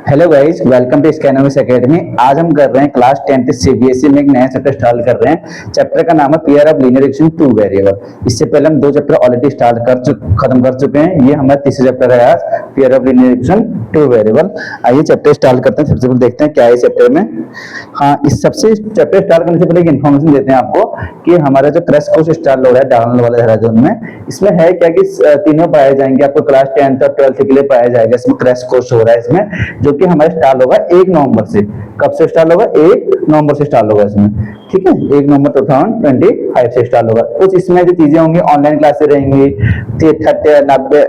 Hello guys, welcome to Scanomics academy. आज हम कर रहे हैं क्लास 10th सीबीएसई में एक नया चैप्टर स्टार्ट कर रहे हैं। चैप्टर का नाम है pair of linear equation two variable. इससे पहले हम दो चैप्टर ऑलरेडी खत्म कर चुके हैं। ये हमारा तीसरा चैप्टर है आज, pair of linear equation two variable. आइए चैप्टर स्टार्ट करते हैं। सबसे पहले देखते हैं क्या है चैप्टर में। हाँ, इस सबसे चैप्टर स्टार्ट करने से पहले एक इन्फॉर्मेशन देते हैं आपको कि हमारा जो क्रैश कोर्स स्टार्ट हो रहा है डाउनलोड वाला देहरादून में, इसमें है क्या कि तीनों पढ़ाए जाएंगे आपको। क्लास 10th और 12th के लिए पढ़ाया जाएगा। इसमें क्रैश कोर्स हो रहा है इसमें, जो कि हमारा स्टार्ट होगा 1 नवंबर से। कब से स्टार्ट होगा? 1 नवंबर से स्टार्ट होगा इसमें, ठीक है। 1 नवंबर 2025 से स्टार्ट होगा। कुछ इसमें जो चीजें होंगी, ऑनलाइन क्लासेस रहेंगी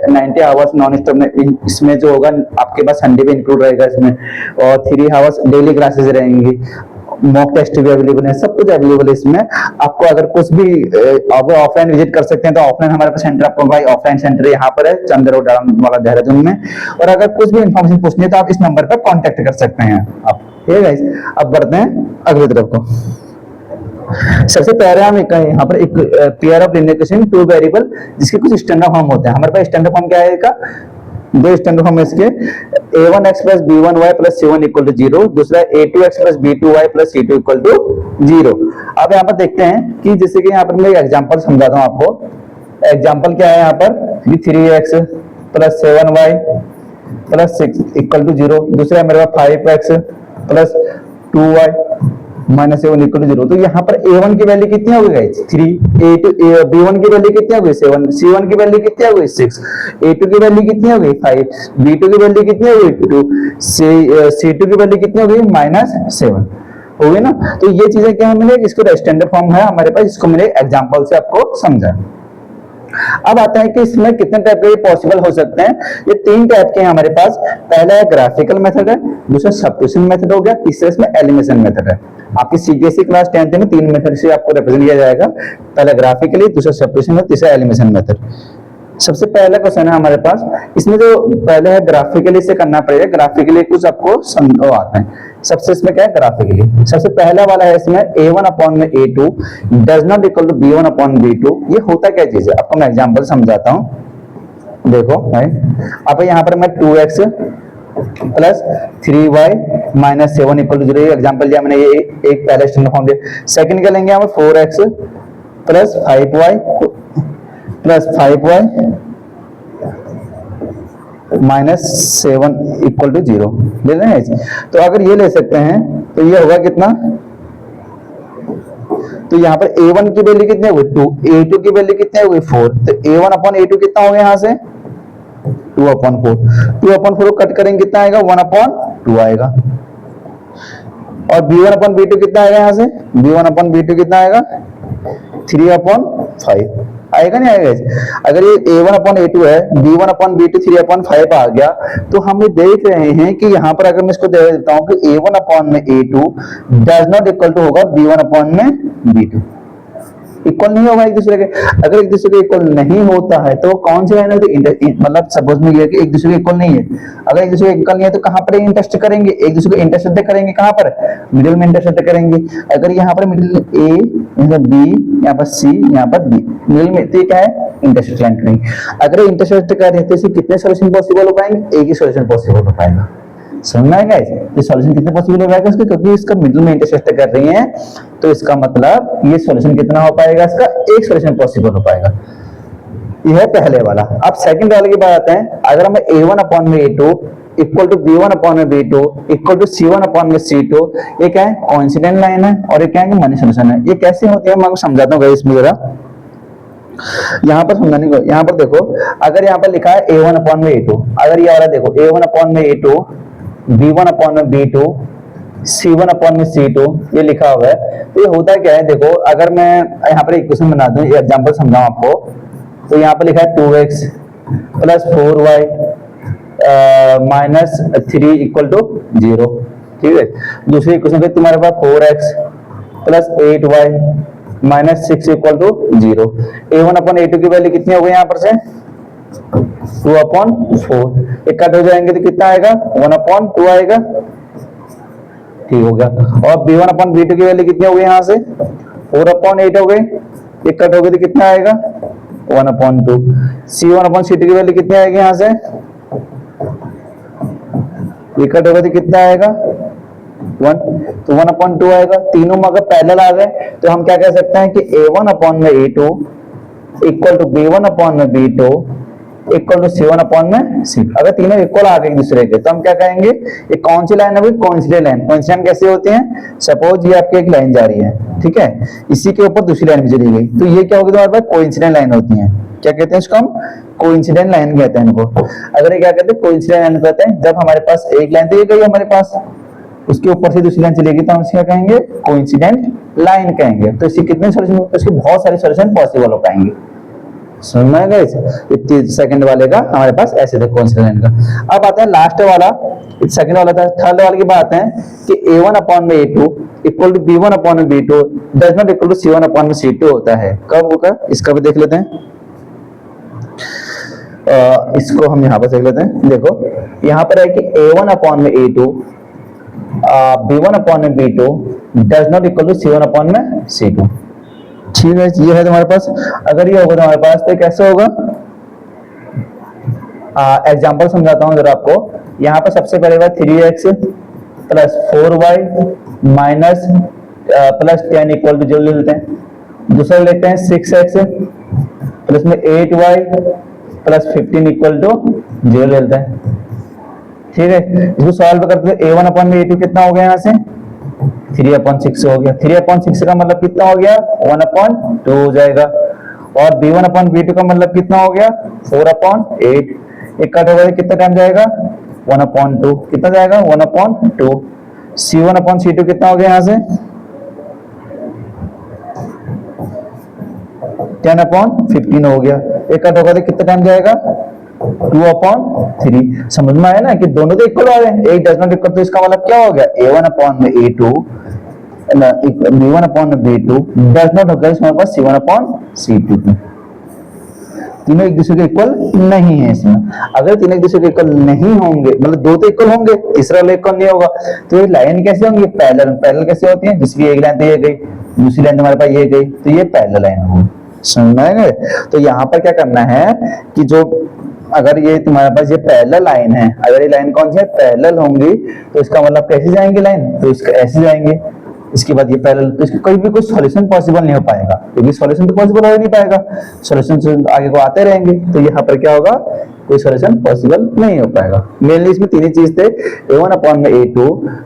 90 आवर्स नॉन स्टॉप में। इसमें जो होगा आपके पास संडे भी इंक्लूड रहेगा इसमें, और 3 आवर्स डेली क्लासेस रहेंगी। मॉक टेस्ट भी अवेलेबल है, सब कुछ अवेलेबल है इसमें। आपको अगर कुछ भी आप ऑफलाइन विजिट कर सकते हैं तो ऑफलाइन हमारे पास सेंटर, आपको भाई ऑफलाइन सेंटर यहाँ पर है चंद्र रोड वाला देहरादून में। और अगर कुछ भी इंफॉर्मेशन पूछनी है तो आप इस नंबर पर कांटेक्ट कर सकते हैं आप, ठीक है गाइस। अब बढ़ते हैं अगली तरफ को। सबसे पहले हम यहाँ पर एक pair of linear equation two variable, जिसके कुछ स्टैंडर्ड फॉर्म होते हैं। हमारे पास स्टैंडर्ड फॉर्म क्या है इसका? दो स्टैंडर्ड फॉर्म है इसके। a1x plus b1y plus c1 equal to 0, दूसरा a2x plus b2y plus c2 equal to 0। अब यहाँ पर देखते हैं कि जैसे कि यहाँ पर मैं एग्जांपल समझाता हूँ आपको। एग्जांपल क्या है यहाँ पर? 3x plus 7y plus 6 equal to 0, दूसरा मेरे पास 5x plus 2y minus 7 equal to 0। तो यहाँ पर a1 की वैल्यू कितनी हो गई? 3, b1 की वैल्यू कितनी हो गई? 7, c1 की वैल्यू कितनी हो गई? 6, a2 की वैल्यू कितनी हो गई? 5, b2 की वैल्यू कितनी हो गई? 2, c2 की वैल्यू कितनी हो गई? -7 हो गई ना। तो ये चीजें क्या मिलेगी? इसको स्टैंडर्ड फॉर्म है हमारे पास, इसको मैंने एग्जांपल से आपको समझा। अब आता है कि इसमें कितने टाइप के पॉसिबल हो सकते हैं। ये 3 टाइप के हैं हमारे पास। पहला है ग्राफिकल मेथड है, दूसरा सब्स्टिट्यूशन मेथड हो गया, तीसरा इसमें एलिमिनेशन मेथड है। आपकी सीबीएसई क्लास 10th में 3 मेथड से आपको रिप्रेजेंट किया जाएगा। पहला ग्राफिकली, दूसरा सब्स्टिट्यूशन और तीसरा एलिमिनेशन मेथड। सबसे पहला क्वेश्चन है हमारे पास, इसमें जो पहले है ग्राफिकली से करना पड़ेगा। ग्राफिकली कुछ आपको समझो आता है। सबसे इसमें क्या है? ग्राफिकली सबसे पहला वाला है इसमें a1 अपॉन में a2 does not equal to b1 upon b2। ये होता क्या चीज है आपको मैं एग्जांपल समझाता हूं। देखो भाई, अब यहाँ पर मैं 2x plus 3y minus 7 equal to 0 example दिया मैंने। ये एक पहले स्टैंडर्ड फॉर्म दिया। सेकंड क्या लेंगे? यहाँ पर 4x plus 5y plus 5y minus 7 equal to 0 ले रहे हैं। तो अगर ये ले सकते हैं तो ये होगा कितना? तो यहाँ पर a1 की वैल्यू कितनी होगी? 2, a2 की वैल्यू कितनी होगी? 4। तो a1 अपॉन a2 कितना हो गया यहाँ से? 2 अपॉन 4। 2 अपॉन 4 को कट करेंगे कितना आएगा? 1 अपॉन 2 आएगा। और b1 अपॉन b2 कितना आएगा यहाँ से? b1 अपॉन b2 कितना आएगा? 3 अपॉन 5 आएगा, नहीं आएगा? अगर ये a1 अपॉन a2 है, b1 अपॉन b2 3 अपॉन 5 आ गया, तो हम ये देख रहे हैं कि यहाँ पर अगर मैं इसको दे देता हूँ कि a1 अपॉन में a2 does not equal to होगा b1 अपॉन में b2। इक्वल नहीं होगा एक दूसरे के। अगर एक दूसरे के इक्वल नहीं होता है तो कौन से लाइन है? मतलब सपोज में ये कि एक दूसरे के इक्वल नहीं है। अगर एक दूसरे के इक्वल नहीं है तो कहां पर इंटरसेक्ट करेंगे? एक दूसरे को इंटरसेक्ट करेंगे कहां पर? मिडिल में इंटरसेक्ट करेंगे। अगर यहाँ पर मिडिल ए, यहाँ पर बी, यहाँ पर सी, यहाँ पर डी, मिडिल में तो क्या है? इंटरसेक्ट लाइन करेंगे। अगर इंटरसेक्ट कर रहे हैं तो इससे कितने सॉल्यूशन पॉसिबल हो पाएंगे? एक ही सॉल्यूशन पॉसिबल हो पाएगा। समझ में आएगा? ये सॉल्यूशन कितने पॉसिबल हो पाएगा इसका? क्योंकि इसका मिडिल में इंटरसेक्ट कर रही है, तो इसका मतलब ये सॉल्यूशन कितना हो पाएगा इसका? एक सॉल्यूशन पॉसिबल हो पाएगा। ये है पहले वाला। अब सेकंड वाले की बात आते हैं। अगर हम a1 अपॉन में a2 equal to b1 upon में b2 equal to c1 upon में c2, ये क्या है? कोइंसिडेंट लाइन है और ये क्या है? मनी सॉल्यूशन है। ये कैसे होती है मैं आपको समझाता हूँ इसमें जरा। यहाँ पर समझाने को, यहाँ पर देखो, अगर यहाँ पर लिखा है a1 अपॉन में a2, अगर ये वाला देखो a1 अपॉन में a2, b1 अपॉन में b2, c1 अपॉन में c2, ये लिखा हुआ है। तो ये होता क्या है? देखो, अगर मैं यहाँ पर इक्वेशन बना दूं, एग्जांपल समझाऊं आपको, तो यहाँ पर लिखा है 2x plus 4y minus 3 equal to 0, ठीक है। दूसरी इक्वेशन पे तुम्हारे पास 4x plus 8y minus 6 equal to 0। a1 upon a2 की वैल्यू कितनी हो गई यहाँ पर से? 2 अपॉन 4। एक कट हो जाएंगे तो कितना आएगा? 1 अपॉन 2 आएगा, ठीक हो गया। और b1 अपॉन b2 की वैल्यू कितनी हो गई यहाँ से? 4 अपॉन 8 हो गई। एक कट हो गई तो कितना आएगा? 1 अपॉन 2। c1 अपॉन c2 की वैल्यू कितनी आएगी यहाँ से? ये कट होगा तो कितना आएगा 1, तो 1/2 आएगा। तीनों में अगर पैरेलल आ गए तो हम क्या कह सकते हैं कि A1/A2 equal to B1/B2 equal to C1/C। अगर तीनों इक्वल आ गए एक दूसरे के तो हम क्या कहेंगे, ये कौन सी लाइन है, कोइंसिडेंट लाइन। कोइंसिडेंट कैसे होती है, सपोज ये आपकी एक लाइन जा रही है, ठीक है, इसी के ऊपर दूसरी लाइन भी चली गई, तो ये क्या होगी, तुम्हारे पास कोइंसिडेंट लाइन होती है। क्या कहते हैं इसको, हम कोइंसिडेंट लाइन कहते हैं इनको। अगर ये क्या कहते हैं, कोइंसिडेंट लाइन कहते हैं, जब हमारे पास एक लाइन तो ये गई हमारे पास, उसके ऊपर से दूसरी लाइन चलेगी तो हम इसका कहेंगे कोइंसिडेंट लाइन कहेंगे। तो इसकी कितने सॉल्यूशन, इसके बहुत सारे सॉल्यूशन पॉसिबल हो पाएंगे। समझ में आएगा। इस सेकंड वाले का हमारे पास ऐसे थे कोइंसिडेंट लाइन का। अब आते हैं लास्ट वाला, सेकंड वाला था, थर्ड वाले की बात है कि A1/A2 equal to B1/B2 does not equal to C1/C2 होता है। कब होगा इसका भी देख लेते हैं। इसको हम यहाँ पर देख लेते हैं। देखो यहाँ पर है कि A1/A2 B1/B2 does not equal to C1/C2। ठीक है, ये है तुम्हारे पास। अगर ये होगा तुम्हारे पास तो कैसे होगा, एग्जांपल समझाता हूं जरा आपको। यहाँ पर सबसे पहले बात 3x plus 4y minus plus 10 equal to 0 ले लेते हैं। दूसरा लेते हैं 6x प्लस में 8y प्लस 15 इक्वल टू 0 ले लेते हैं। ठीक है, इसको सॉल्व करते हैं। A1/A2 कितना हो गया, यहाँ से 3/6 हो गया। 3/6 का मतलब कितना हो गया, 1/2 हो जाएगा। और B1/B2 का मतलब कितना हो गया, 4/8। एक कट होगा कितना टाइम जाएगा, 1/2। कितना जाएगा, 1/2। C1/C2 कितना हो गया, यहाँ से 10/15 हो गया। एक कट होगा तो कितना टाइम जाएगा, 2/3। समझ में आया ना कि दोनों तो इक्वल आ गए, एक डज नॉट इक्वल, तो इसका मतलब क्या हो गया, A1/A2 B1/B2 डज नॉट होगा इसमें पास C1/C2। तीनों एक दूसरे के इक्वल नहीं है इसमें। अगर तीनों एक दूसरे के इक्वल नहीं होंगे, मतलब दो तो इक्वल होंगे, तीसरा वाला इक्वल नहीं होगा, तो ये लाइन कैसे होंगी, पैरेलल। पैरेलल कैसे होती है, जिसकी एक लाइन तो ये गई, दूसरी लाइन तुम्हारे पास ये गई, तो ये पैरेलल लाइन होगी। समझ में आएगा। तो यहाँ पर क्या करना है कि जो अगर ये तुम्हारे पास ये पैरेलल लाइन है, अगर ये लाइन कौन सी है, पैरेलल होंगी, तो इसका मतलब कैसे जाएंगे लाइन, तो इसका ऐसे जाएंगे। इसके बाद ये पैरेलल, तो इसका कोई भी कोई सॉल्यूशन पॉसिबल नहीं हो पाएगा, क्योंकि सॉल्यूशन तो पॉसिबल हो ही नहीं पाएगा, सॉल्यूशन आगे को आते रहेंगे। तो यहाँ पर क्या होगा, कोई सॉल्यूशन पॉसिबल नहीं हो पाएगा। मेनली इसमें तीन ही चीज थे, A1/A2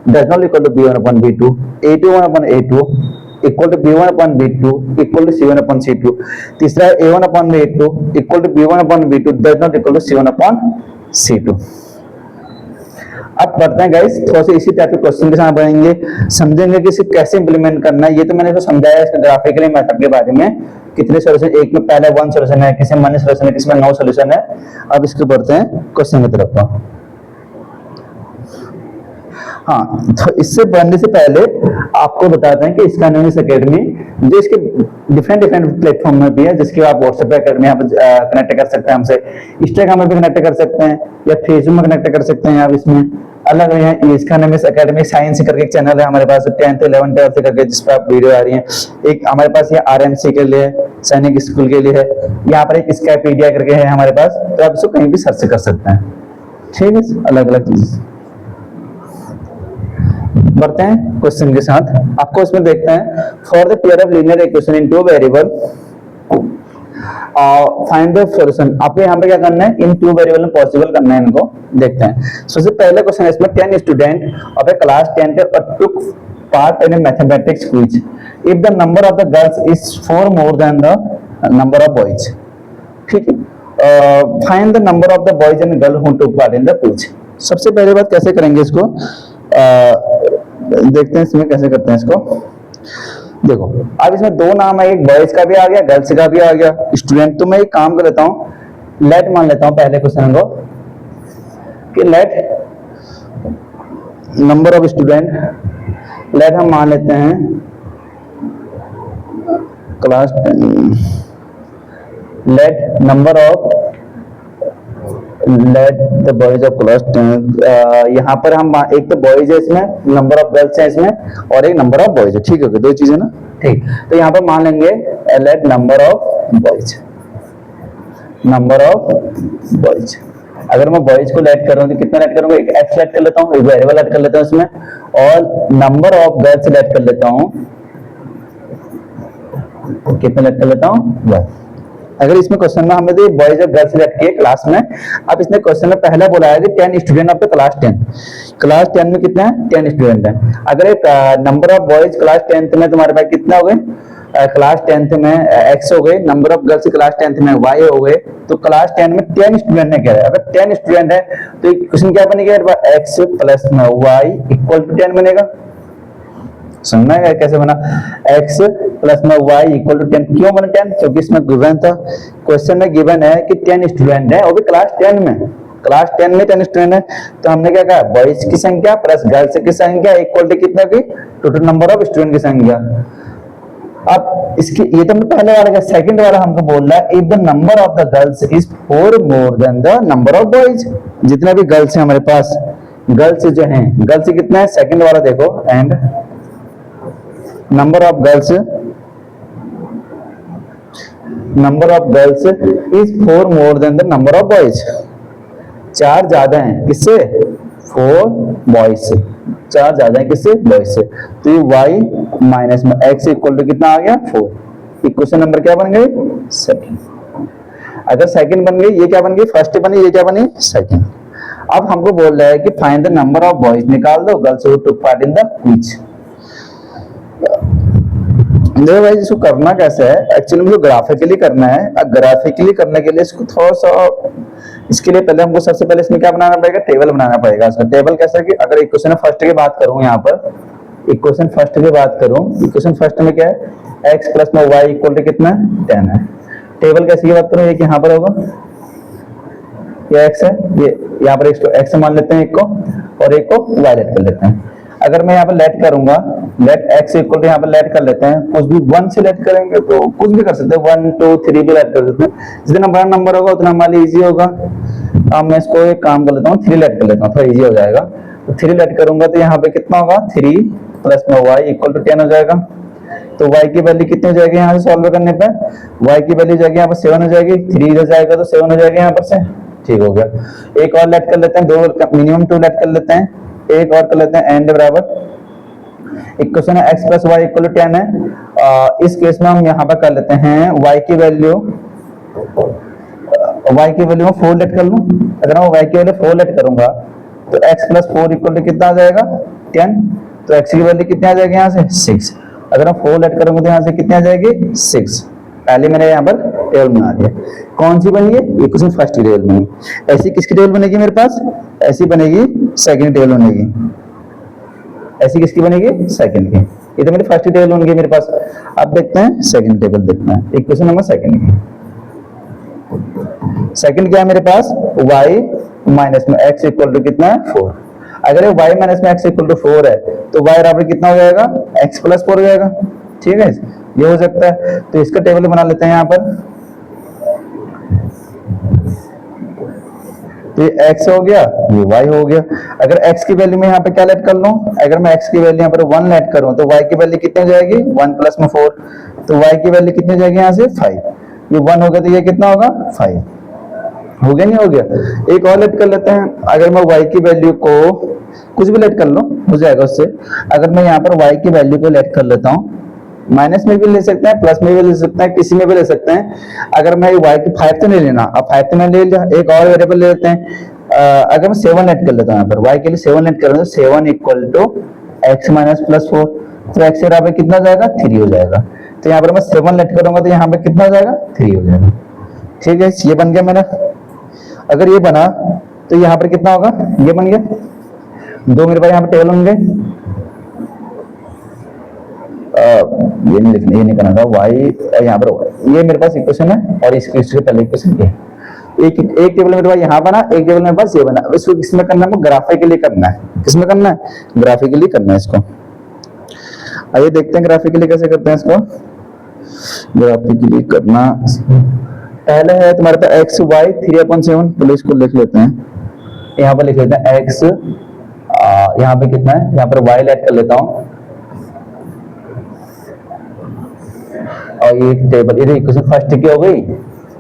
does not equal to B1/B2, A2/A2 equal to B1/B2 equal to C1/C2। तीसरा है A1/A2 equal to B1/B2 does not equal to C1/C2। अब बढ़ते हैं गाइस, थोड़ा सा इसी टाइप के क्वेश्चन के साथ बढ़ेंगे, समझेंगे कि इसे कैसे इंप्लीमेंट करना है। ये तो मैंने तो समझाया इसका ग्राफिकली मेथड के बारे में, कितने सॉल्यूशन, एक में पहले 1 सॉल्यूशन है, किसी में माइनस सॉल्यूशन है, किसी में 9 सॉल्यूशन है। अब इसके बढ़ते हैं क्वेश्चन की तरफ। हाँ, तो इससे बढ़ने से पहले आपको बताते हैं कि स्काइनोमिक्स एकेडमी जो इसके डिफरेंट प्लेटफॉर्म में भी है, जिसके आप व्हाट्सएप पे एकेडमी आप कनेक्ट कर सकते हैं हमसे, इंस्टाग्राम में भी कनेक्ट कर सकते हैं, या फेसबुक में कनेक्ट कर सकते हैं। आप इसमें अलग है, स्काइनोमिक्स एकेडमी साइंस करके एक चैनल है हमारे पास, 10th 11th 12th करके, जिस पर आप वीडियो आ रही है। एक हमारे पास ये RMC के लिए, सैनिक स्कूल के लिए है। यहाँ पर एक स्काईपीडिया करके है हमारे पास, तो आप इसको कहीं भी सर्च कर सकते हैं। ठीक है, अलग अलग चीज। बढ़ते हैं क्वेश्चन के साथ। आपको इसमें देखते हैं, for the pair of linear equation in two variable find the solution. आपको यहाँ पे क्या करना है, इन टू वेरिएबल में पॉसिबल करना है, इनको देखते हैं। सबसे पहला क्वेश्चन है इसमें, 10 student of A class 10 took part in a mathematics quiz if the number of the girls is 4 more than the number of boys। ठीक है, find the number of the boys and girl who took part in the quiz. सबसे पहले बात कैसे करेंगे इसको, देखते हैं इसमें कैसे करते हैं इसको। देखो, अब इसमें दो नाम है, एक बॉयज का भी आ गया, गर्ल्स का भी आ गया, स्टूडेंट। तो मैं एक काम कर लेता हूँ, लेट मान लेता हूँ पहले क्वेश्चन को कि let number of student, let हम मान लेते हैं class 10, let number of, let the boys of class 10। यहाँ पर हम एक तो बॉयज है इसमें, नंबर ऑफ गर्ल्स है इसमें, और एक नंबर ऑफ बॉयज है। ठीक है, दो चीजें ना। ठीक, तो यहाँ पर मान लेंगे late number of boys, number of boys. अगर मैं बॉयज को लेट कर रहा हूँ तो कितना लेट करूंगा, एक एक्स लेट कर लेता हूँ, एक वेरिएबल लेट कर लेता हूँ इसमें, और नंबर ऑफ गर्ल्स लेट कर लेता हूँ, कितना लेट कर लेता हूँ। अगर इसमें क्वेश्चन में हमने बॉयज और गर्ल्स लेट किए क्लास में, अब इसने क्वेश्चन में पहला बोला है कि 10 student of the class 10, class 10 में कितना है 10 स्टूडेंट है। अगर एक number of boys class 10th में तुम्हारे पास कितना हो गए, क्लास 10th में x हो गए, number of girls class 10th में y हो गए, तो क्लास 10 में 10 स्टूडेंट ने क्या है, अगर 10 स्टूडेंट है तो क्वेश्चन क्या बनेगा, x प्लस में y इक्वल टू 10 बनेगा। समझना है कैसे बना, x प्लस में y इक्वल टू 10, क्यों बना 10, क्योंकि इसमें गिवन था, क्वेश्चन में गिवन है कि 10 स्टूडेंट है और भी क्लास 10 में, क्लास 10 में 10 स्टूडेंट है, तो हमने क्या कहा, बॉयज की संख्या प्लस गर्ल्स की संख्या इक्वल टू कितना की, टोटल नंबर ऑफ स्टूडेंट की संख्या। अब इसकी ये तो पहले वाला का, सेकंड वाला हमको बोल रहा है if the number of the girls is 4 more than the number of boys, जितने भी गर्ल्स हैं हमारे पास, गर्ल्स जो हैं, गर्ल्स कितना है, सेकंड वाला देखो, and number of girls is 4 more than the number of boys, 4 ज्यादा हैं किससे, 4 बॉयज से, 4 ज्यादा है किससे, बॉयज से, तो ये y माइनस में x इक्वल टू कितना आ गया 4, इक्वेशन नंबर क्या बन गई, सेकंड। अगर सेकंड बन गई, ये क्या बन गई, फर्स्ट बनी, ये क्या बनी, सेकंड। अब हमको बोल रहा है कि find the number of boys, निकाल दो girls who took part in the quiz. देखो भाई इसको करना कैसे है, एक्चुअली मुझे ग्राफिकली करना है। अब ग्राफिकली करने के लिए इसको थोड़ा सा, इसके लिए पहले हमको सबसे पहले इसमें क्या बनाना पड़ेगा, टेबल बनाना पड़ेगा। इसका टेबल कैसे है कि अगर इक्वेशन फर्स्ट की बात करूं, यहाँ पर इक्वेशन फर्स्ट की बात करूं, इक्वेशन फर्स्ट में क्या है, x प्लस में y इक्वल टू कितना 10 है। टेबल कैसे की बात करूं, ये यहाँ पर होगा, ये x है, ये यहाँ पर x मान लेते हैं एक को, और एक को y लेट कर लेते हैं। अगर मैं यहाँ पर लेट करूंगा, लेट x इक्वल टू यहाँ पर लेट कर लेते हैं, कुछ भी 1 से लेट करेंगे तो कुछ भी कर सकते हैं, 1 2 3 भी लेट कर सकते हैं, जितना बड़ा नंबर होगा उतना हमारे लिए इजी होगा। अब मैं इसको एक काम कर लेता हूँ, 3 लेट कर लेता हूँ, थोड़ा इजी हो जाएगा। तो 3 लेट करूंगा तो यहाँ पे कितना होगा, 3 प्लस में y इक्वल टू 10 हो जाएगा। तो y की वैल्यू कितनी हो जाएगी यहाँ से सॉल्व करने पे, y की वैल्यू जाएगी यहाँ पर 7 हो जाएगी, 3 इधर जाएगा तो 7 हो जाएगा यहाँ पर से, ठीक हो गया। एक और लेट कर लेते हैं, दो मिनिमम 2 लेट कर लेते हैं, एक और कर लेते हैं, एंड बराबर इक्वेशन है x plus y equal to 10 है। इस केस में हम यहाँ पर कर लेते हैं y की वैल्यू में 4 लेट कर लूं। अगर मैं y की वैल्यू 4 लेट करूंगा तो x प्लस 4 इक्वल टू कितना आ जाएगा 10, तो x की वैल्यू कितनी आ जाएगी यहाँ से 6। अगर मैं 4 लेट करूंगा तो यहाँ से कितनी आ जाएगी 6। पहले मैंने यहाँ पर टेबल बना दिया, कौन सी बनी है, इक्वेशन फर्स्ट की टेबल बनी। ऐसी किसकी टेबल बनेगी मेरे पास, ऐसी बनेगी सेकंड टेबल बनेगी, ऐसी किसकी बनेगी सेकंड की। ये तो मेरी फर्स्ट टेबल बन गई मेरे पास। अब देखते हैं सेकंड टेबल, देखते हैं इक्वेशन नंबर सेकंड की। सेकंड क्या है मेरे पास, y माइनस में x इक्वल टू कितना है 4। अगर y माइनस में x इक्वल टू 4 है तो y बराबर कितना हो जाएगा, x प्लस 4 हो जाएगा, ठीक है, ये हो सकता है। तो इसका टेबल बना लेते हैं यहाँ पर, तो ये x हो गया, ये y हो गया। अगर x की वैल्यू में यहाँ पे क्या लेट कर लूं, अगर मैं x की वैल्यू यहाँ पर 1 लेट करूं तो y की वैल्यू कितनी हो जाएगी 1 प्लस में 4, तो y की वैल्यू कितनी हो जाएगी यहाँ से 5। ये 1 हो गया तो ये कितना होगा 5, हो गया नहीं हो गया। एक और लेट कर लेते हैं, अगर मैं y की वैल्यू को कुछ भी लेट कर लूं हो जाएगा उससे। अगर मैं यहाँ पर y की वैल्यू को लेट कर लेता हूँ, माइनस में भी ले सकते हैं, प्लस में भी ले सकते हैं, किसी में भी ले सकते हैं। अगर मैं y की 5 तो नहीं लेना, अब 5 तो मैंने ले लिया, एक और वेरिएबल ले लेते हैं। अगर मैं 7 लेट कर लेता हूँ यहाँ पर, y के लिए 7 लेट कर, 7 equal to x minus plus 4, तो x के बराबर कितना हो जाएगा 3 हो जाएगा। तो यहाँ पर मैं 7 लेट करूंगा तो यहाँ पे कितना हो जाएगा 3 हो जाएगा, ठीक है, ये बन गया मेरा। अगर ये बना तो यहाँ पर कितना होगा, ये बन गया, दो मेरे पास यहाँ पे टेबल बन गए। ये नहीं लिखना, ये नहीं करना था, y यहाँ पर ये मेरे पास इक्वेशन है और इसके पहले इक्वेशन ये एक टेबल मेरे पास यहाँ बना, एक टेबल मेरे पास ये बना। इसको किसमें करना है, ग्राफिकली करना है। किसमें करना है, ग्राफिकली करना है इसको। आइए देखते हैं ग्राफिकली कैसे करते हैं इसको। ग्राफिकली करना पहले है तुम्हारे पास एक्स वाई 3/7, तो इसको लिख लेते हैं, यहाँ पर लिख लेते हैं एक्स, यहाँ पे कितना है, यहाँ पर वाई लेट कर लेता हूँ, और ये टेबल, ये इक्वेशन फर्स्ट की हो गई,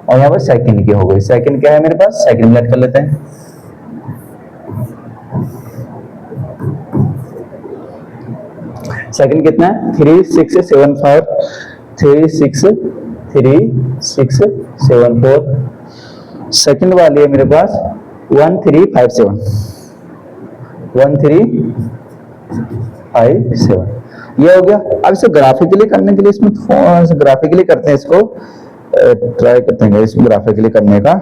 और यहाँ पर सेकंड की हो गई। सेकंड क्या है मेरे पास, सेकंड लेट कर लेते हैं। सेकंड कितना है 3675, 3674। सेकंड वाली है मेरे पास 1357, 1357 ये हो गया। अब इसे ग्राफिकली करने के लिए इसमें थोड़ा सा ग्राफिकली करते हैं, इसको ट्राई करते हैं इसको ग्राफिकली करने का।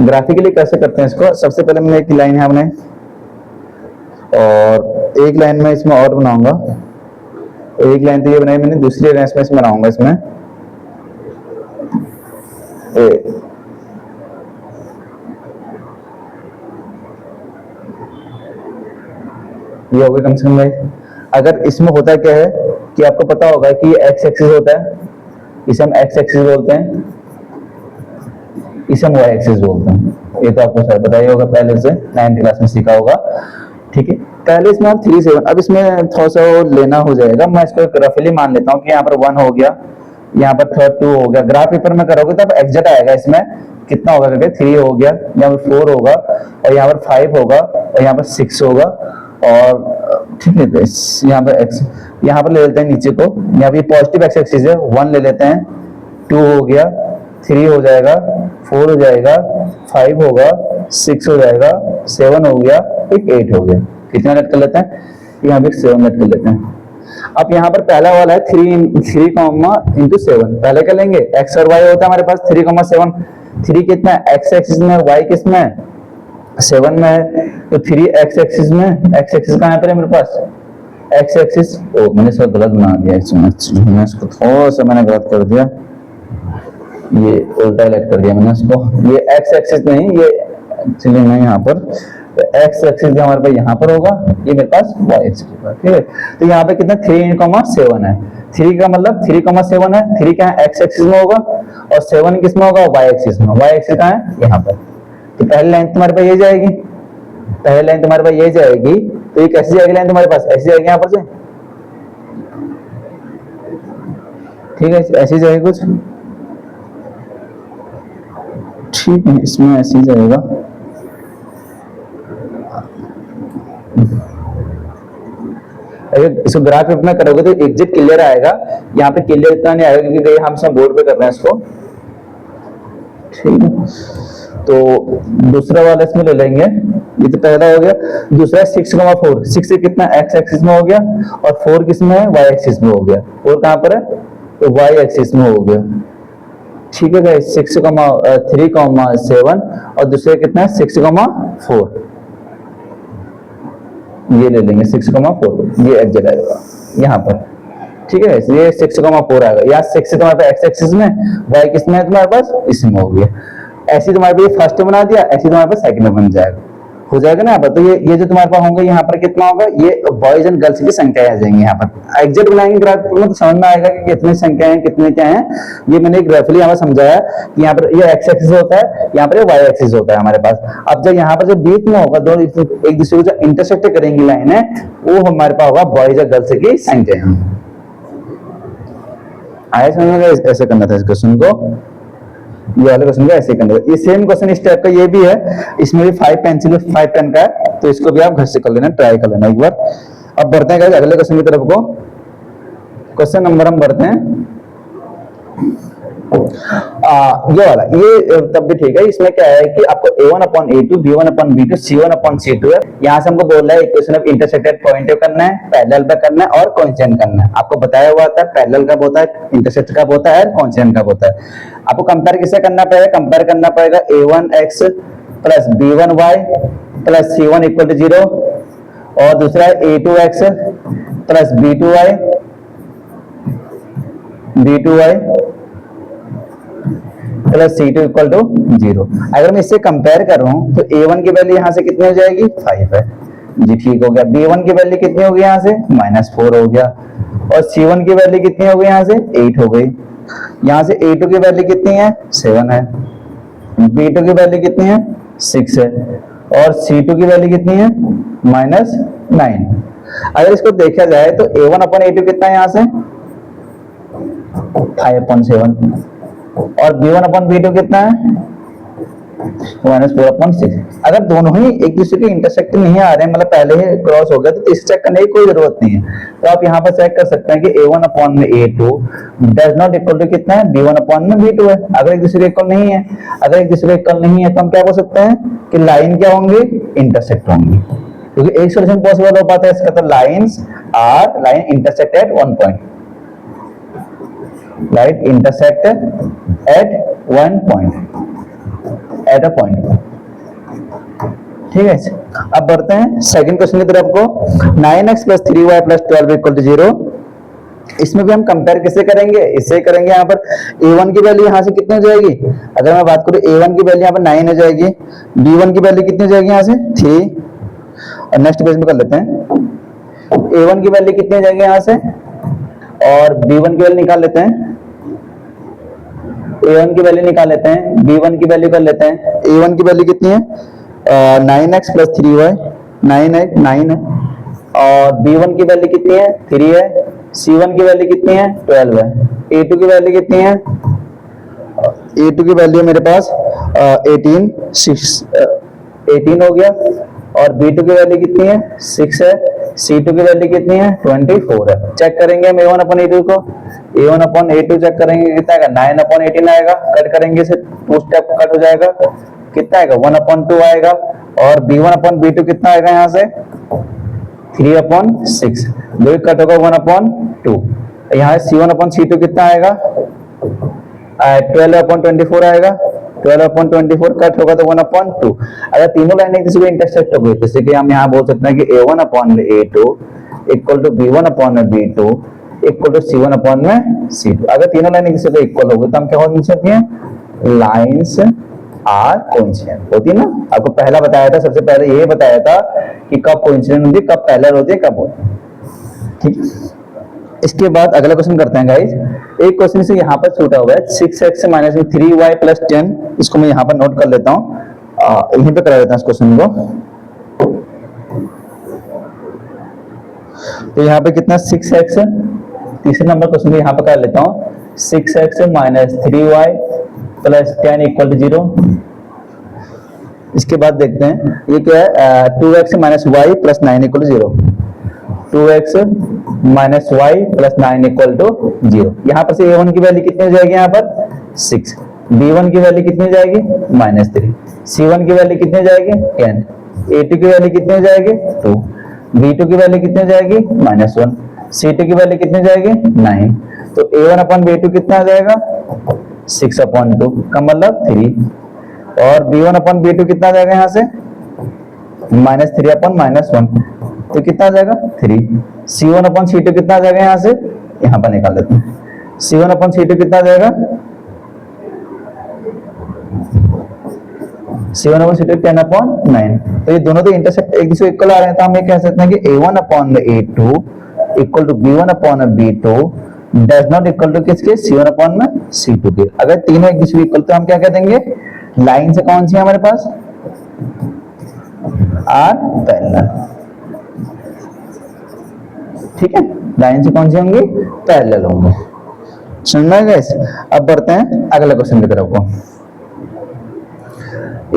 ग्राफिकली कैसे करते हैं इसको, सबसे पहले मैंने एक लाइन है हमने, और एक लाइन में इसमें और बनाऊंगा, एक लाइन तो ये बनाई मैंने, दूसरी लाइन में इसमें बनाऊंगा इसमें ये हो गया कम से कम भाई। अगर इसमें होता क्या है कि आपको पता होगा कि ये एक्स एक्सिस होता है, इसे हम एक्स एक्सिस बोलते हैं, इसे हम वाई एक्सिस बोलते हैं। ये तो आपको शायद पता ही होगा, पहले से 9th क्लास में सीखा होगा। ठीक है, पहले इसमें हम 37, अब इसमें थोड़ा सा लेना हो जाएगा। मैं इसको रफली मान लेता हूँ कि यहाँ पर 1 हो गया, यहाँ पर 2 हो गया। ग्राफ पेपर में करोगे तब एग्जैक्ट आएगा इसमें कितना होगा करके, 3 हो गया, यहाँ पर 4 होगा, और यहाँ पर 5 होगा, और यहाँ पर 6 होगा, और ठीक है यहाँ पर x, यहाँ पर ले लेते हैं नीचे को, यहाँ पर पॉजिटिव एक्स एक्सिस है, 1 ले लेते हैं, 2 हो गया, 3 हो जाएगा, 4 हो जाएगा, 5 होगा, 6 हो जाएगा, 7 हो गया, एक 8 हो गया। कितना लेट कर लेते हैं, यहाँ पे 7 लेट कर लेते हैं। अब यहाँ पर पहला वाला है 3 इंटू 7, पहले क्या लेंगे, x और y होता है हमारे पास 3,7, 3 कितना है x एक्सिस में, y किस में है 7 में है, तो 3 x एक्सिस में, x एक्सिस कहाँ है मेरे पास, x एक्सिस, ओ मैंने इसको गलत बना दिया, इसमें इसको थोड़ा सा मैंने गलत कर दिया, ये उल्टा लेट कर दिया मैंने इसको, ये x एक्सिस नहीं, ये एक्चुअली मैं यहाँ पर x एक्सिस हमारे पास यहाँ पर होगा, ये मेरे पास y एक्सिस होगा। ठीक है, तो यहाँ पे कितना 3,7 है, 3 का मतलब 3,7 है, 3 क्या है x एक्सिस में होगा, और 7 किस में होगा, y एक्सिस में। y एक्सिस कहाँ है, यहाँ पर। तो पहली लाइन तुम्हारे पास ये जाएगी, पहली लाइन तुम्हारे पास ये जाएगी, तो ये कैसी जाएगी लाइन तुम्हारे पास, ऐसी जाएगी यहाँ पर से, ठीक है, ऐसी जाएगी कुछ, ठीक है, इसमें ऐसी जाएगा। अगर इसको ग्राफ में करोगे तो एग्जैक्ट क्लियर आएगा, यहाँ पे क्लियर इतना नहीं आएगा क्योंकि हम सब बोर्ड पे कर रहे हैं इसको। ठीक है, तो दूसरा वाला इसमें ले लेंगे, ये तो पहला हो गया। दूसरा 6,4, 6 कितना x एक्सिस में हो गया, और 4 किस में है, y एक्सिस में हो गया। 4 कहां पर है, तो y एक्सिस में हो गया। ठीक है गाइस, 6,3,7 और दूसरे कितना है 6,4, ये ले लेंगे 6,4, ये एग्जैक्ट आएगा यहाँ पर। ठीक है, ये 6,4 आएगा। यहाँ 6 तुम्हारे पास x एक्सिस में, y किस में है तुम्हारे पास, इसमें हो गया। ऐसी तुम्हारे पास फर्स्ट बना दिया, ऐसी तुम्हारे पास सेकंड में बन जाएगा, हो जाएगा ना यहाँ पर। तो ये जो तुम्हारे पास होंगे यहाँ पर कितना होगा, ये बॉयज एंड गर्ल्स की संख्या आ जाएंगी। यहाँ पर एग्जैक्ट बनाएंगे ग्राफ में तो समझ में आएगा कि कितनी संख्या है, कितने क्या है। ये मैंने एक रफली यहाँ पर समझाया कि यहाँ पर ये x एक्सिस होता है, यहाँ पर y एक्सिस होता है हमारे पास। अब जब यहाँ पर जो बीच में होगा, दो एक दूसरे को जो इंटरसेक्ट करेंगी लाइन है, वो हमारे पास होगा बॉयज और गर्ल्स की संख्या। आया समझ में, ऐसे करना था इस क्वेश्चन को, ये वाले क्वेश्चन को ऐसे करना। ये सेम क्वेश्चन इस टाइप का ये भी है, इसमें भी 5 पेंसिल 5 पेन का है, तो इसको भी आप घर से कर लेना, ट्राई कर लेना एक बार। अब बढ़ते हैं अगले क्वेश्चन की तरफ को। क्वेश्चन नंबर हम बढ़ते हैं ये वाला, ये तब भी ठीक है। इसमें क्या है कि आपको a1/a2, b1/b2, c1/c2 है। यहाँ से हमको बोल रहा है इक्वेशन ऑफ इंटरसेक्टेड पॉइंट करना है, पैरेलल पे करना है और कोइंसिडेंट करना है। आपको बताया हुआ था पैरेलल कब होता है, इंटरसेक्ट कब होता है, कोइंसिडेंट कब होता है। आपको कंपेयर किससे करना पड़ेगा, कंपेयर करना पड़ेगा a1x plus b1y plus c1 = 0, और दूसरा है a2x plus b2y plus c2 = 0। अगर मैं इससे कंपेयर कर रहा हूं तो a1 की वैल्यू यहां से कितनी हो जाएगी, 5 है जी, ठीक हो गया। b1 की वैल्यू कितनी होगी यहां से, -4 हो गया, और c1 की वैल्यू कितनी हो गई यहां से, 8 हो गई। यहां से a2 की वैल्यू कितनी है, 7 है, b2 की वैल्यू कितनी है, 6 है, और c2 की वैल्यू कितनी है, -9। अगर इसको देखा जाए तो a1/a2 कितना है यहां से, 5/7, और b1 अपॉन b2 कितना है -4/6। अगर दोनों ही एक दूसरे के इंटरसेक्ट नहीं आ रहे हैं, मतलब पहले ही क्रॉस हो गया, तो इसे चेक करने की कोई जरूरत नहीं है। तो आप यहाँ पर चेक कर सकते हैं कि a1 अपॉन में a2 does not equal to कितना है b1 अपॉन में b2 है। अगर एक दूसरे के इक्वल नहीं है, अगर एक दूसरे के इक्वल नहीं है तो हम क्या बोल सकते हैं कि लाइन क्या होंगी, इंटरसेक्ट होंगी, क्योंकि एक सॉल्यूशन पॉसिबल हो पाता है इसका। तो line intersect at one point, line intersect at one point, at a point. ठीक है, अब बढ़ते हैं सेकंड क्वेश्चन की तरफ को। 9x + 3y + 12 = 0। इसमें भी हम कंपेयर किससे करेंगे, इससे करेंगे। यहाँ पर a1 की वैल्यू यहाँ से कितनी हो जाएगी, अगर मैं बात करूँ a1 की वैल्यू यहाँ पर 9 हो जाएगी, b1 की वैल्यू कितनी हो जाएगी यहाँ से 3। और नेक्स्ट पेज में कर लेते हैं, a1 की वैल्यू कितनी हो जाएगी यहाँ से, और b1 की वैल्यू निकाल लेते हैं। a1 की वैल्यू निकाल लेते हैं, b1 की वैल्यू कर लेते हैं। a1 की वैल्यू कितनी है 9x + 3y, 9 है, 9 है, और b1 की वैल्यू कितनी है 3 है, c1 की वैल्यू कितनी है 12 है, a2 की वैल्यू कितनी है, a2 की वैल्यू मेरे पास 18 हो गया, और b2 की वैल्यू कितनी है 6 है, c2 की वैल्यू कितनी है 24 है। चेक करेंगे हम a1 अपॉन a2 को, a1 अपॉन a2 चेक करेंगे कितना आएगा 9 अपॉन 18 आएगा, कट करेंगे इसे 2 स्टेप कट हो जाएगा, कितना आएगा 1 अपॉन 2 आएगा, और b1 अपॉन b2 कितना आएगा यहाँ से 3 अपॉन 6, दो कट होगा 1 अपॉन 2, यहाँ c1 अपॉन c2 कितना आएगा 12 अपॉन 24 आएगा, 12 अपॉन 24 कट होगा तो 1 अपॉन 2। अगर तीनों लाइनें किसी को इंटरसेक्ट हो गई, जैसे कि हम यहाँ बोल सकते हैं कि a1 अपॉन में a2 equal to b1 upon में b2 equal to c1 upon में c2। अगर तीनों लाइनें किसी को इक्वल हो गई तो हम क्या बोल सकते हैं, लाइन्स आर कोइंसिडेंट होती है ना। आपको पहला बताया था, सबसे पहले ये बताया था कि कब कोइंसिडेंट होती है, कब पैरेलल होती है, कब होती है। ठीक, इसके बाद अगला क्वेश्चन करते हैं गाइस। एक क्वेश्चन से यहाँ पर छूटा हुआ है 6x - 3y + 10, इसको मैं यहाँ पर नोट कर लेता हूँ, यहीं पे करा देता हूँ इस क्वेश्चन को। तो यहाँ पे कितना 6x, तीसरे नंबर क्वेश्चन को यहाँ पर कर लेता हूँ, 6x - 3y + 10 = 0। इसके बाद देखते हैं ये क्या है 2x - y + 9 = 0, 2x - y + 9 = 0। यहाँ पर से a1 की वैल्यू कितनी हो जाएगी, यहाँ पर 6, b1 की वैल्यू कितनी हो जाएगी -3, c1 की वैल्यू कितनी हो जाएगी 10, a2 की वैल्यू कितनी हो जाएगी 2, b2 की वैल्यू कितनी हो जाएगी -1, c2 की वैल्यू कितनी हो जाएगी 9। तो a1 अपॉन b2 कितना आ जाएगा 6 अपॉन 2 का मतलब 3, और b1 अपॉन b2 कितना आ जाएगा यहाँ से -3 अपॉन -1, तो कितना आ जाएगा 3। c1 अपॉन c2 कितना आ जाएगा यहाँ से, यहाँ पर निकाल लेते हैं, c1 अपॉन c2 कितना आ जाएगा, c1 अपॉन c2 10 अपॉन 9। तो ये दोनों तो इंटरसेक्ट एक दूसरे इक्वल आ रहे हैं, तो हम ये कह सकते हैं कि a1 upon a2 equal to b1 upon b2 does not equal to किसके c1 अपॉन c2 के। अगर तीनों एक दूसरे इक्वल तो हम क्या कह देंगे, लाइन से कौन सी है हमारे पास आर पैरेलल। ठीक है, लाइन से कौन सी होंगी पैरेलल होंगे। समझ में गाइस। अब बढ़ते हैं अगले क्वेश्चन की तरफ को।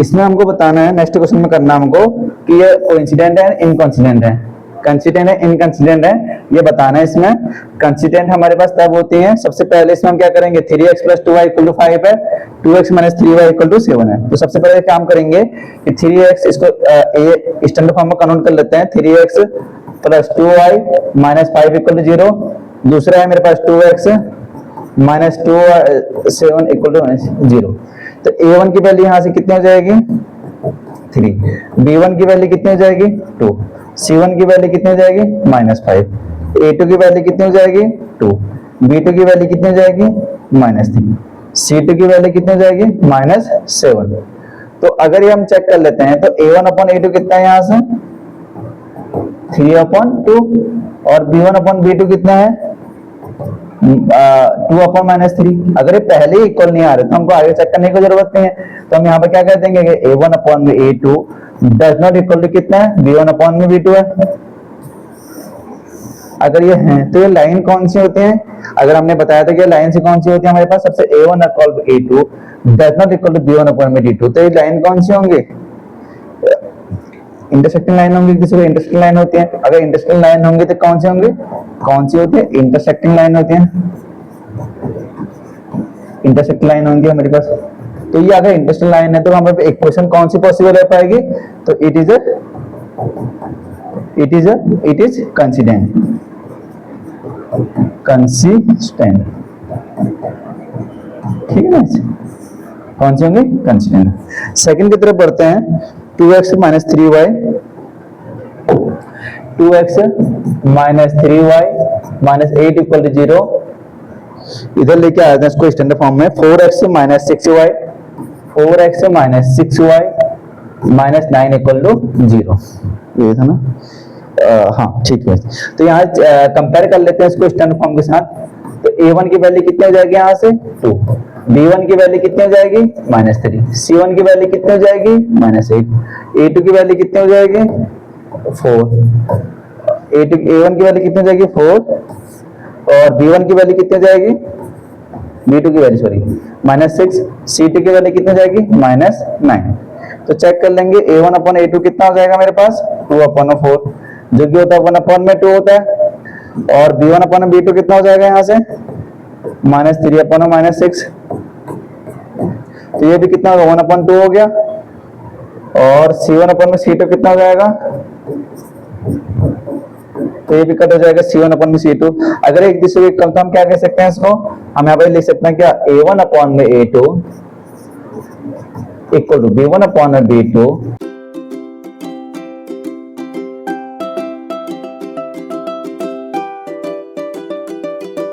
इसमें हमको बताना है, नेक्स्ट क्वेश्चन में करना हमको कि ये कोइंसिडेंट है इनकोइंसिडेंट है, कंसिस्टेंट है इनकंसिस्टेंट है, ये बताना है। इसमें कंसिस्टेंट हमारे पास तब होती है, सबसे पहले इसमें हम क्या करेंगे 3x + 2y = 5 है, 2x - 3y = 7 है। तो सबसे पहले काम करेंगे कि 3x इसको स्टैंडर्ड फॉर्म में कन्वर्ट कर लेते हैं, 3x + 2y - 5 = 0। दूसरा है मेरे पास 2x - 7 = 0। तो a1 की वैल्यू यहाँ से कितनी हो जाएगी 3, b1 की वैल्यू कितनी हो जाएगी 2, c1 की वैल्यू कितनी हो जाएगी -5, a2 की वैल्यू कितनी हो जाएगी 2, b2 की वैल्यू कितनी हो जाएगी -3, c2 की वैल्यू कितनी हो जाएगी -7। तो अगर ये हम चेक कर लेते हैं तो a1 अपॉन a2 कितना है यहाँ से 3 अपॉन 2, और b1 अपॉन b2 कितना है 2 अपॉन -3। अगर ये पहले ही इक्वल नहीं आ रहे तो हमको आगे चेक करने की जरूरत नहीं है, तो हम यहाँ पर क्या कह देंगे कि a1 upon a2 does not equal to कितना है b1 अपॉन b2 है। अगर ये हैं तो ये लाइन कौन सी होती है? अगर हमने बताया था कि लाइन से कौन सी होती है हमारे पास, सबसे a1 equal to a2 does not equal to b1 upon में d2, तो ये लाइन कौन सी होंगे? इंटरसेक्टिंग लाइन होंगी, किसी को इंटरसेक्टिंग लाइन होती है। अगर इंटरसेक्टिंग लाइन होंगी तो कौन सी होंगी? कौन सी होती है? इंटरसेक्टिंग लाइन होती है, इंटरसेक्टिंग लाइन होंगी हमारे पास। तो ये अगर इंटरसेक्टिंग लाइन है तो हमारे पास इक्वेशन कौन सी पॉसिबल रह पाएगी? तो इट इज कंसिस्टेंट, कंसिस्टेंट, ठीक है ना? कौन सी होंगी? कंसिस्टेंट। सेकंड की तरफ बढ़ते हैं, 2x minus 3y, 2x minus 3y minus 8 equal to 0। इधर लेके आए थे इसको स्टैंडर्ड फॉर्म में, 4x minus 6y, 4x minus 6y minus 9 equal to 0, ये था ना? हाँ ठीक है। तो यहाँ कंपेयर कर लेते हैं इसको स्टैंडर्ड फॉर्म के साथ। तो a1 की वैल्यू कितनी हो जाएगी यहाँ से? 2, b1 की वैल्यू कितनी हो जाएगी? -3, c1 की वैल्यू कितनी हो जाएगी? -8, a2 की वैल्यू कितनी हो जाएगी? 4, a1 की वैल्यू कितनी हो जाएगी? 4, और b1 की वैल्यू कितनी हो जाएगी? b2 की वैल्यू सॉरी -6, c2 की वैल्यू कितनी हो जाएगी? -9। तो चेक कर लेंगे, a1 अपॉन a2 कितना हो जाएगा मेरे पास? 2 अपॉन 4, जो कि होता है 1 अपॉन में 2 होता है, और b1 अपॉन b2 कितना हो जाएगा यहाँ से? -3 अपॉन -6, तो ये भी कितना होगा? 1 अपॉन 2 हो गया, और c1 अपॉन c2 कितना हो जाएगा? तो ये भी कट हो जाएगा, c1 अपॉन c2। अगर एक दूसरे के कम तो हम क्या कह सकते हैं इसको? हम यहाँ पर लिख सकते हैं क्या? a1 अपॉन में a2 equal to b1 upon b2